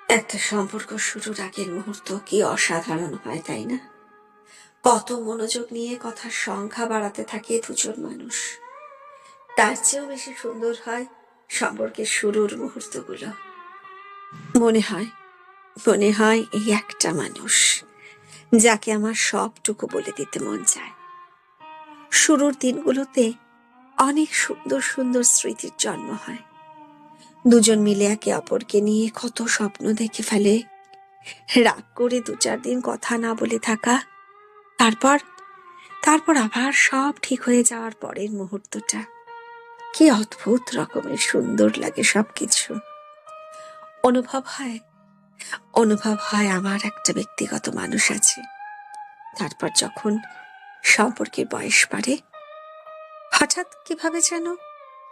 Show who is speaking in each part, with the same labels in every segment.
Speaker 1: একটা সম্পর্ক শুরুর আগের মুহূর্ত কি অসাধারণ হয়, তাই না? কত মনোযোগ নিয়ে কথার সংখ্যা বাড়াতে থাকে দুজন মানুষ। তার চেয়েও বেশি সুন্দর হয় সম্পর্কের শুরুর মুহূর্তগুলো। মনে হয় মনে হয় এই একটা মানুষ যাকে আমার সবটুকু বলে দিতে মন চায়। শুরুর দিনগুলোতে অনেক সুন্দর সুন্দর স্মৃতির জন্ম হয়। দুজন মিলে একে অপরকে নিয়ে কত স্বপ্ন দেখে ফেলে। রাগ করে 2-4 দিন কথা না বলে থাকা, তারপর তারপর আবার সব ঠিক হয়ে যাওয়ার পরের মুহূর্তটা কি অদ্ভুত রকমের সুন্দর লাগে সবকিছু। অনুভব হয় অনুভব হয় আমার একটা ব্যক্তিগত মানুষ আছে। তারপর যখন সম্পর্কের বয়স বাড়ে, হঠাৎ কিভাবে যেন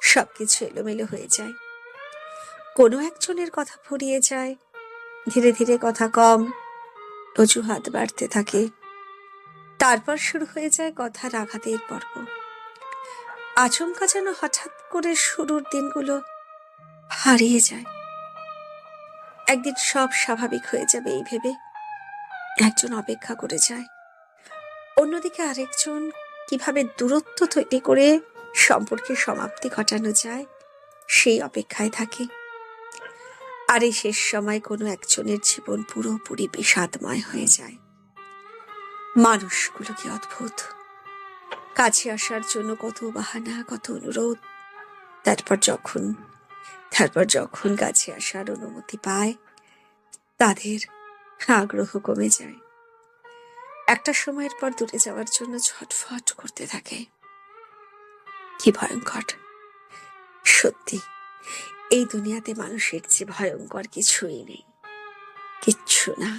Speaker 1: সবকিছু এলোমেলো হয়ে যায়। কোনো একজনের কথা ফুরিয়ে যায়, ধীরে ধীরে কথা কম, অজুহাত বাড়তে থাকে। তারপর শুরু হয়ে যায় কথার আঘাতের পর্ব। আচমকা যেন হঠাৎ করে শুরুর দিনগুলো হারিয়ে যায়। একদিন সব স্বাভাবিক হয়ে যাবে এই ভেবে একজন অপেক্ষা করে যায়, অন্যদিকে আরেকজন কিভাবে দূরত্ব তৈরি করে সম্পর্কের সমাপ্তি ঘটানো যায় সেই অপেক্ষায় থাকে। আর এই শেষ সময় কোনো একজনের জীবন পুরোপুরি বিষাদময় হয়ে যায়। মানুষগুলো কি অদ্ভুত! কাছে আসার জন্য কত বাহানা, কত অনুরোধ। তারপর যখন কাছে আসার অনুমতি পায়, তাদের আগ্রহ কমে যায়। একটা সময়ের পর দূরে যাওয়ার জন্য ছটফট করতে থাকে। কি ভয়ঙ্কর! সত্যি, এই দুনিয়াতে মানুষের চেয়ে ভয়ঙ্কর কিছুই নেই, কিচ্ছু না।